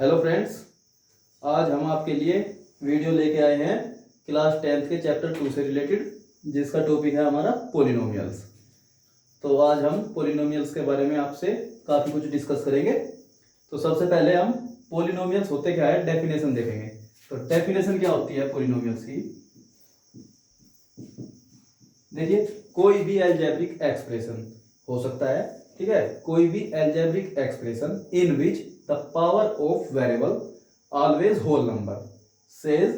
Hello friends, आज हम आपके लिए वीडियो लेके आए हैं क्लास 10th के चैप्टर 2 से रिलेटेड, जिसका टॉपिक है हमारा पोलिनोमियल्स। तो आज हम पोलिनोमियल्स के बारे में आपसे काफ़ी कुछ डिस्कस करेंगे। तो सबसे पहले हम पोलिनोमियल्स होते क्या है डेफिनेशन देखेंगे। तो डेफिनेशन क्या होती है पोलिनोमियल्स की, देखिए कोई भी अलजेब्रिक एक्सप्रेशन हो सकता है, ठीक है, कोई भी algebraic expression in which the power of variable always whole number says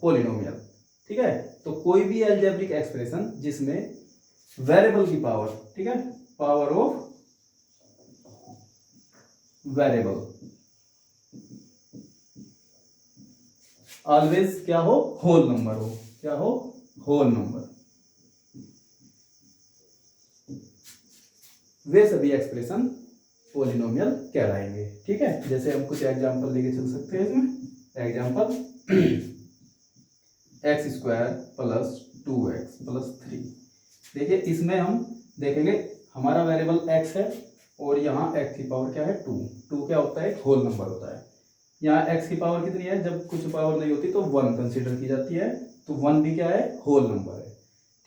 polynomial. ठीक है, तो कोई भी अलजेब्रिक एक्सप्रेशन जिसमें वेरिएबल की पावर, ठीक है, पावर ऑफ वेरिएबल ऑलवेज क्या हो, होल नंबर हो, क्या हो, होल नंबर, वे सभी एक्सप्रेशन पोलिनोमियल कहलाएंगे। ठीक है, जैसे हम कुछ एग्जांपल लेके चल सकते हैं इसमें। Example x square plus 2x plus 3। देखिए इसमें हम देखेंगे हमारा वेरिएबल x है और यहाँ x की पावर क्या है 2। 2 क्या होता है, एक होल नंबर होता है। यहाँ x की पावर कितनी है, जब कुछ पावर नहीं होती तो 1 कंसीडर की जाती है, तो 1 भी क्या है, होल नंबर है।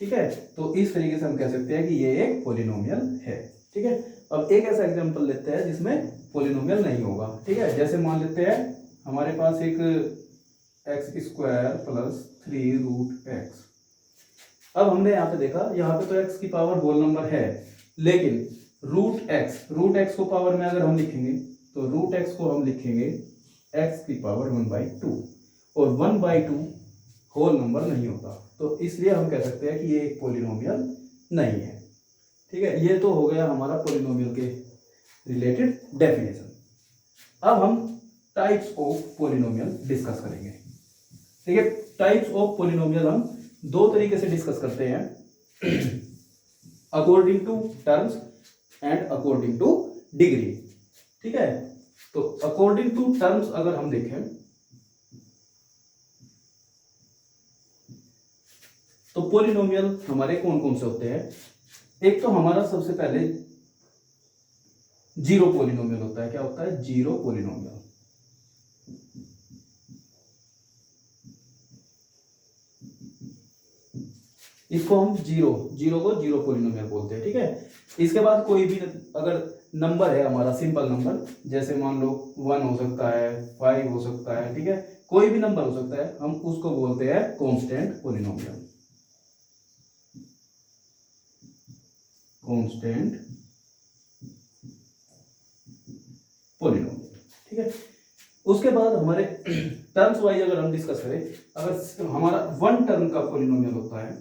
ठीक है, तो इस तरीके से हम कह सकते हैं कि ये एक पोलिनोमियल है। ठीक है, अब एक ऐसा एग्जांपल लेते हैं जिसमें पोलिनोमियल नहीं होगा। ठीक है, जैसे मान लेते हैं हमारे पास एक x square plus 3 root x. अब हमने यहाँ पे देखा, यहाँ पे तो x की पावर होल नंबर है, लेकिन रूट एक्स को पावर में अगर हम लिखेंगे तो रूट एक्स को हम लिखेंगे x की पावर 1/2, और 1/2 होल नंबर नहीं होता, तो इसलिए हम कह सकते हैं कि ये एक पोलिनोमियल नहीं है। ठीक है, ये तो हो गया हमारा पोलिनोमियल के रिलेटेड डेफिनेशन। अब हम टाइप्स ऑफ पोलिनोमियल डिस्कस करेंगे। ठीक है, टाइप्स ऑफ पोलिनोमियल हम दो तरीके से डिस्कस करते हैं, according to terms and according to degree. ठीक है, तो अकॉर्डिंग टू टर्म्स अगर हम देखें तो पोलिनोमियल हमारे कौन कौन से होते हैं। एक तो हमारा सबसे पहले जीरो पोलिनोमियल होता है। क्या होता है, जीरो पोलिनोमियल। इसको हम जीरो को जीरो पोलिनोमियल बोलते हैं। ठीक है, इसके बाद कोई भी अगर नंबर है हमारा सिंपल नंबर, जैसे मान लो 1 हो सकता है, 5 हो सकता है, ठीक है, कोई भी नंबर हो सकता है, हम उसको बोलते हैं कांस्टेंट पोलिनोमियल। Constant polynomial. ठीक है, उसके बाद हमारे टर्म्स वाइज अगर हम डिस्कस करें, अगर हमारा 1 टर्म का पोलिनोमियल होता है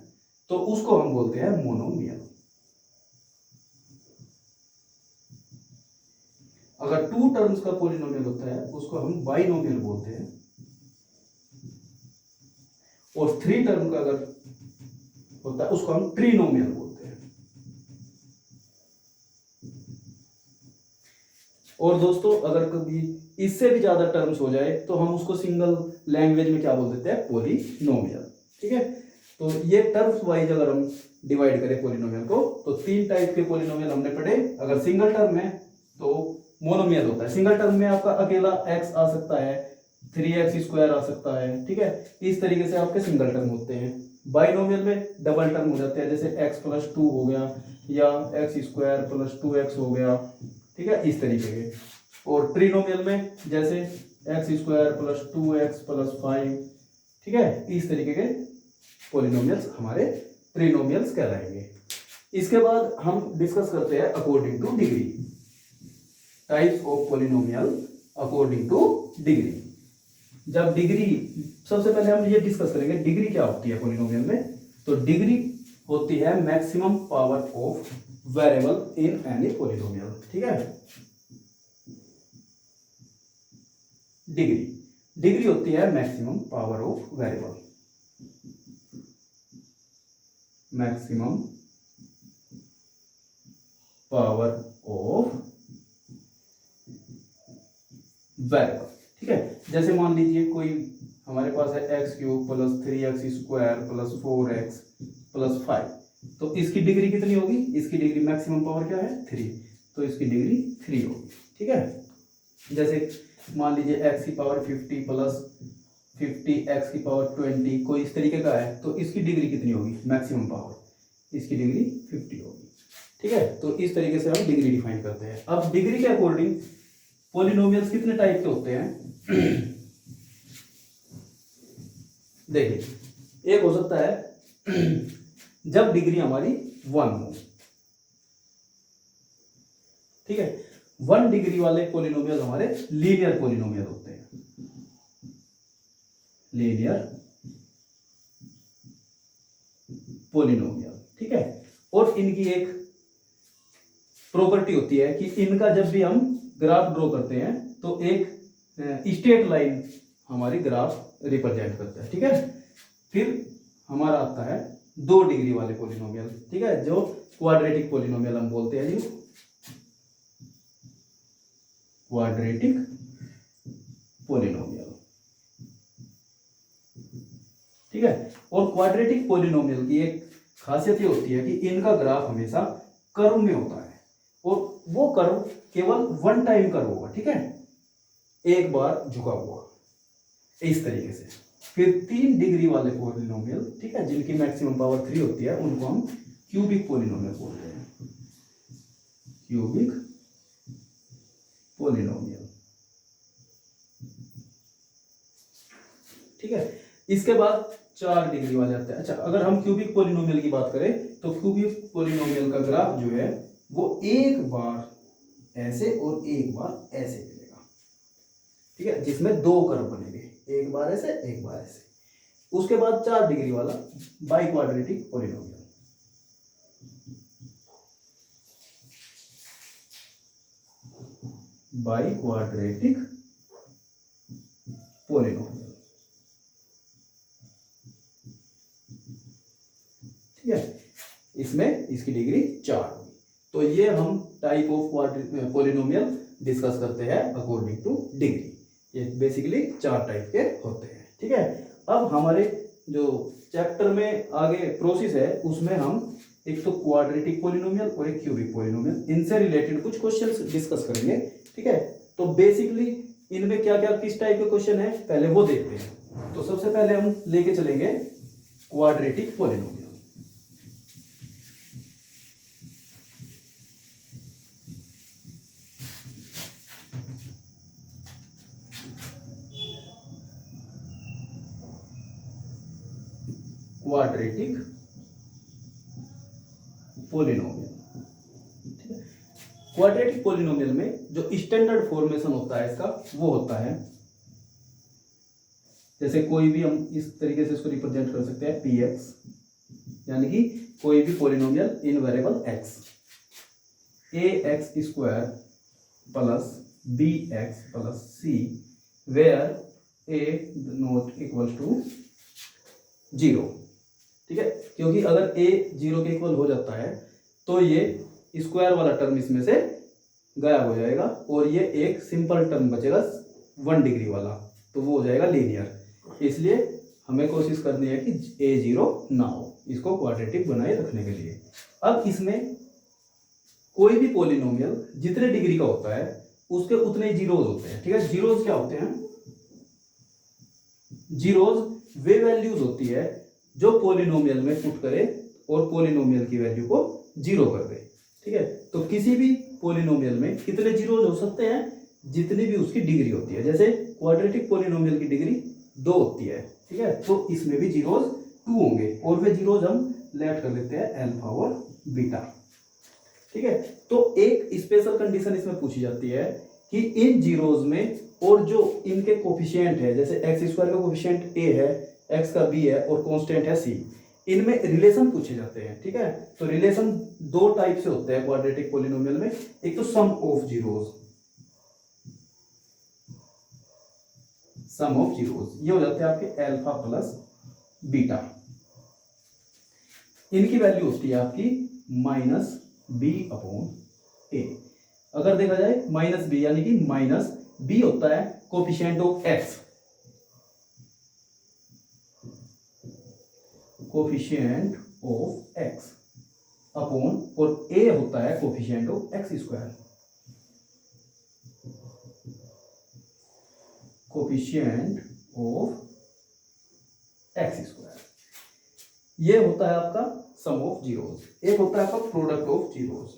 तो उसको हम बोलते हैं मोनोमियल। अगर 2 टर्म्स का पोलिनोमियल होता है उसको हम बाइनोमियल बोलते हैं, और 3 टर्म का अगर होता है उसको हम ट्रिनोमियल बोलते हैं। और दोस्तों अगर कभी इससे भी ज्यादा टर्म्स हो जाए तो हम उसको सिंगल लैंग्वेज में क्या बोल देते हैं, पोलिनोमियल। ठीक है, तो ये टर्म्स वाइज अगर हम डिवाइड करें पोलिनोमियल को तो 3 टाइप के पोलिनोमियल हमने पढ़े। अगर सिंगल टर्म है तो मोनोमियल होता है। सिंगल टर्म में आपका अकेला x आ सकता है, 3x स्क्वायर आ सकता है। ठीक है, इस तरीके से आपके सिंगल टर्म होते हैं। बाइनोमियल में डबल टर्म हो जाते हैं, जैसे x प्लस 2 हो गया या x स्क्वायर प्लस 2x हो गया। ठीक है, इस तरीके के। और ट्रिनोमियल में जैसे x square plus 2x plus 5। ठीक है, इस तरीके के पोलिनोमियल्स हमारे ट्रिनोमियल्स कहलाएंगे। इसके बाद हम डिस्कस करते हैं according to degree, types of polynomial according to degree. जब डिग्री, सबसे पहले हम ये डिस्कस करेंगे डिग्री क्या होती है पोलिनोमियल में। तो डिग्री होती है maximum power of variable in any polynomial. ठीक है, डिग्री होती है maximum power of variable, maximum power of variable. ठीक है, जैसे मान लीजिए कोई हमारे पास है x³ plus 3x square plus 4x plus 5, तो इसकी डिग्री कितनी होगी, इसकी डिग्री मैक्सिमम पावर क्या है 3, तो इसकी डिग्री 3 होगी। ठीक है, जैसे मान लीजिए एक्स की पावर 50 प्लस 50 एक्स की पावर 20 कोई इस तरीके का है, तो इसकी डिग्री कितनी होगी, मैक्सिमम पावर, इसकी डिग्री 50 होगी। ठीक है, तो इस तरीके से हम डिग्री डिफाइन करते हैं। अब डिग्री के अकॉर्डिंग पॉलिनोमियल्स कितने टाइप के होते हैं देखिए, एक हो सकता है जब डिग्री हमारी 1 हो, ठीक है, 1 डिग्री वाले पॉलिनोमियल हमारे लीनियर पॉलिनोमियल होते हैं, लीनियर पॉलिनोमियल। ठीक है, और इनकी एक प्रॉपर्टी होती है कि इनका जब भी हम ग्राफ ड्रॉ करते हैं तो एक स्ट्रेट लाइन हमारी ग्राफ रिप्रेजेंट करता है। ठीक है, फिर हमारा आता है 2 डिग्री वाले पॉलिनोमियल, ठीक है, जो क्वाड्रेटिक पॉलिनोमियल हम बोलते हैं जी, क्वाड्रेटिक पॉलिनोमियल। ठीक है, और क्वाड्रेटिक पॉलिनोमियल की एक खासियत ये होती है कि इनका ग्राफ हमेशा कर्व में होता है, और वो कर्व केवल 1 टाइम कर्व होगा। ठीक है, एक बार झुका हुआ इस तरीके से। फिर 3 डिग्री वाले पॉलिनोमियल, ठीक है, जिनकी मैक्सिमम पावर 3 होती है, उनको हम क्यूबिक पॉलिनोमियल बोलते हैं, क्यूबिक पॉलिनोमियल। ठीक है, इसके बाद 4 डिग्री वाले आते हैं। अच्छा, अगर हम क्यूबिक पॉलिनोमियल की बात करें तो क्यूबिक पॉलिनोमियल का ग्राफ जो है वो एक बार ऐसे और एक बार ऐसे मिलेगा। ठीक है, जिसमें 2 कर्व बनेंगे, एक बार ऐसे एक बार ऐसे। उसके बाद 4 डिग्री वाला by quadratic polynomial, by quadratic polynomial. ठीक है, इसमें इसकी डिग्री 4 होगी। तो ये हम टाइप ऑफ पॉलिनोमियल डिस्कस करते हैं अकॉर्डिंग टू डिग्री। ये बेसिकली 4 टाइप के होते हैं। ठीक है, अब हमारे जो चैप्टर में आगे प्रोसेस है उसमें हम एक तो क्वाड्रेटिक पॉलिनोमियल और एक क्यूबिक पॉलिनोमियल, इनसे रिलेटेड कुछ क्वेश्चंस डिस्कस करेंगे। ठीक है, तो बेसिकली इनमें क्या क्या किस टाइप के क्वेश्चन है पहले वो देखते हैं। तो सबसे पहले हम लेके चलेंगे क्वाड्रेटिक पॉलिनोमियल। Quadratic polynomial. ठीक है, क्वाड्रेटिक पॉलिनोमियल में जो स्टैंडर्ड फॉर्मेशन होता है इसका वो होता है, जैसे कोई भी हम इस तरीके से इसको रिप्रेजेंट कर सकते हैं पी एक्स, यानी कि कोई भी polynomial in variable x, a x square plus B x plus c where a not equal to 0। ठीक है, क्योंकि अगर a 0 के इक्वल हो जाता है तो ये स्क्वायर वाला टर्म इसमें से गायब हो जाएगा और ये एक सिंपल टर्म बचेगा 1 डिग्री वाला, तो वो हो जाएगा लीनियर। इसलिए हमें कोशिश करनी है कि a 0 ना हो, इसको क्वाड्रेटिक बनाए रखने के लिए। अब इसमें कोई भी पॉलिनोमियल जितने डिग्री का होता है उसके उतने ही जीरोज होते हैं। ठीक है, जीरोज क्या होते हैं, जीरोज वे वैल्यूज होती है जो पॉलिनोमियल में पुट करे और पॉलिनोमियल की वैल्यू को 0 कर दे। ठीक है, तो किसी भी पॉलिनोमियल में कितने जीरोज हो सकते हैं, जितनी भी उसकी डिग्री होती है। जैसे क्वाड्रेटिक पॉलिनोमियल की डिग्री 2 होती है। ठीक है, तो इसमें भी जीरोज 2 होंगे और वे जीरोज हम लेट कर लेते हैं अल्फा और बीटा। ठीक है, तो एक स्पेशल कंडीशन इसमें पूछी जाती है कि इन जीरोज में और जो इनके कोफिशिएंट है, जैसे एक्स स्क्वायर का कोफिशिएंट ए है, एक्स का बी है और कांस्टेंट है सी, इनमें रिलेशन पूछे जाते हैं। ठीक है, तो रिलेशन 2 टाइप से होते हैं क्वाड्रेटिक पॉलिनोमियल में। एक तो sum of zeros, sum of zeros ये हो जाते हैं आपके अल्फा प्लस बीटा। इनकी वैल्यू होती है आपकी माइनस बी अपॉन ए। अगर देखा जाए माइनस बी यानी कि माइनस बी होता है coefficient of x, coefficient of x upon, और ए होता है coefficient of x square. Coefficient of x square. ये होता है आपका सम ऑफ जीरोस। एक होता है आपका product of zeros,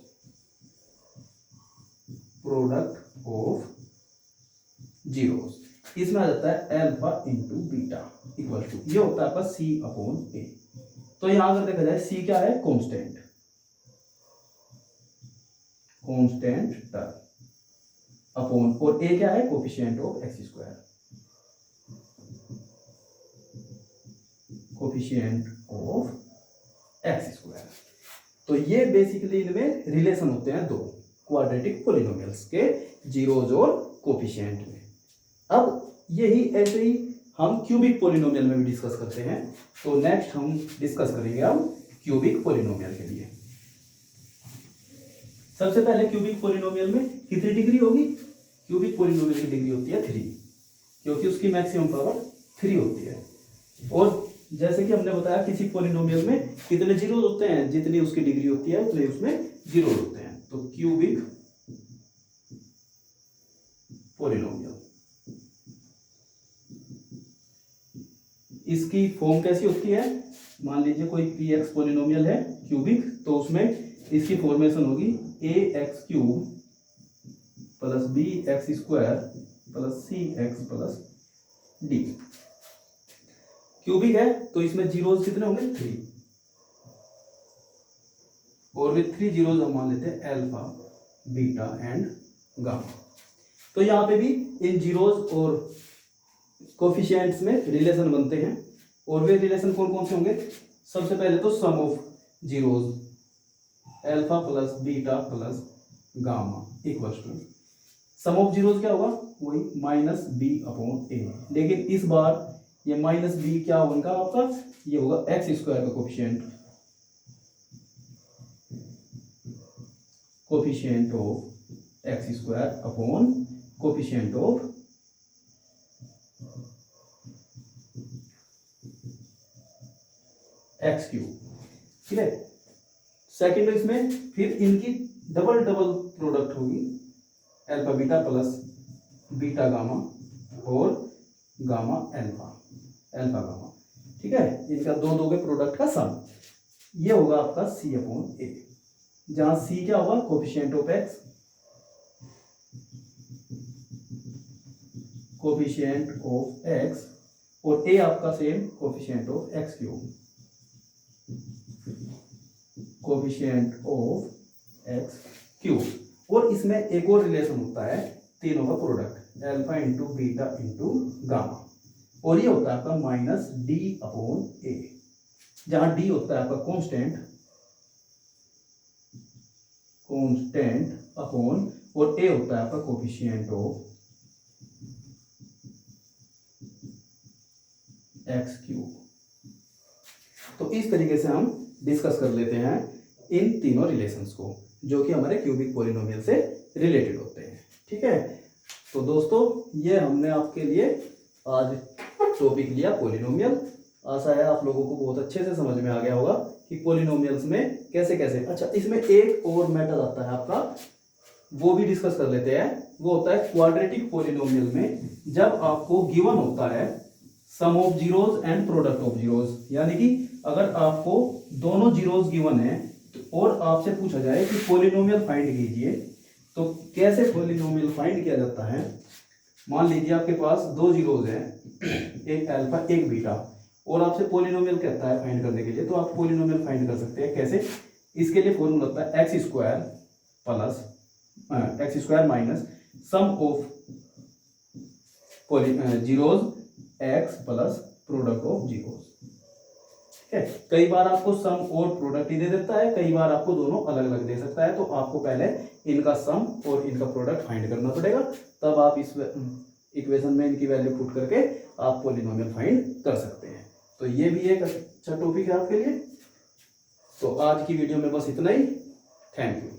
product of zeros. इसमें आ जाता है alpha into beta equal to, ये होता है आपका सी अपॉन ए। तो यहां अगर देखा जाए सी क्या है, कांस्टेंट, कांस्टेंट टर्म अपॉन, और ए क्या है, coefficient of x square, coefficient of x square. तो ये बेसिकली इनमें रिलेशन होते हैं दो क्वाड्रेटिक पॉलिनोमियल्स के, जीरोज और कोफिशिएंट में। अब यही ऐसे ही हम क्यूबिक पॉलिनोमियल में भी डिस्कस करते हैं। तो नेक्स्ट हम डिस्कस करेंगे अब क्यूबिक पॉलिनोमियल के लिए। सबसे पहले क्यूबिक पॉलिनोमियल में कितनी डिग्री होगी, क्यूबिक पॉलिनोमियल की डिग्री होती है 3, क्योंकि उसकी मैक्सिमम पावर 3 होती है। और जैसे कि हमने बताया किसी पॉलिनोमियल में कितने जीरो होते हैं, जितनी उसकी डिग्री होती है उतने उसमें जीरो होते हैं। तो क्यूबिक पॉलिनोमियल, इसकी फॉर्म कैसी होती है, मान लीजिए कोई पी एक्स पॉलिनोमियल है क्यूबिक, तो उसमें इसकी फॉर्मेशन होगी A X cube plus B X square plus C X plus D. Cubic है तो इसमें जीरोज कितने होंगे, 3, और विद 3 जीरोज हम मान लेते हैं अल्फा बीटा एंड गामा। तो यहां पे भी इन जीरोज और कोफिशिएंट्स में रिलेशन बनते हैं, और वे रिलेशन कौन कौन से होंगे। सबसे पहले तो sum of zeros alpha plus beta plus gamma equal to, sum of zeros क्या होगा, वही माइनस बी अपॉन ए। लेकिन इस बार ये माइनस बी क्या होगा आपका, ये होगा एक्स स्क्वायर का coefficient, coefficient of x square upon coefficient of x cube. ठीक है, सेकेंड इसमें फिर इनकी डबल डबल प्रोडक्ट होगी, alpha beta plus beta gamma और गामा अल्फा, अल्फा गामा। ठीक है, इनका दो दो के प्रोडक्ट का सम, ये होगा आपका सी अपॉन ए, जहां सी क्या होगा, coefficient of x, coefficient of x, और ए आपका same coefficient of x cube, coefficient of x cube. और इसमें एक और रिलेशन होता है तीनों का product, alpha into beta into gamma, और ये होता है आपका माइनस डी अपॉन ए, जहां डी होता है आपका कांस्टेंट, कांस्टेंट अपॉन, और ए होता है आपका कोफिशिएंट ऑफ एक्स क्यूब। तो इस तरीके से हम डिस्कस कर लेते हैं इन तीनों रिलेशंस को, जो कि हमारे क्यूबिक पॉलिनोमियल से रिलेटेड होते हैं। ठीक है, तो दोस्तों ये हमने आपके लिए आज टॉपिक लिया पॉलिनोमियल। आशा है आप लोगों को बहुत अच्छे से समझ में आ गया होगा कि पॉलिनोमियल्स में कैसे कैसे। अच्छा, इसमें एक और मेथड आता है आपका, वो भी डिस्कस कर लेते हैं। वो होता है क्वाड्रेटिक पॉलिनोमियल में, जब आपको गिवन होता है sum of zeros and product of zeros, यानी कि अगर आपको दोनों जीरोज गिवन है और आपसे पूछा जाए कि पॉलिनोमियल फाइंड कीजिए, तो कैसे पॉलिनोमियल फाइंड किया जाता है। मान लीजिए आपके पास दो जीरोज हैं, एक अल्फा एक बीटा, और आपसे पॉलिनोमियल कहता है फाइंड करने के लिए, तो आप पॉलिनोमियल फाइंड कर सकते हैं। कैसे, इसके लिए फॉर्मूला होता है x square plus x square minus sum of zeros x plus product of zeros. ठीक है, कई बार आपको सम और प्रोडक्ट ही दे देता है, कई बार आपको दोनों अलग अलग दे सकता है। तो आपको पहले इनका सम और इनका प्रोडक्ट फाइंड करना पड़ेगा, तब आप इस इक्वेशन में इनकी वैल्यू पुट करके आप पॉलिनोमियल फाइंड कर सकते हैं। तो ये भी एक अच्छा टॉपिक है आपके लिए। तो आज की वीडियो में बस इतना ही। Thank you.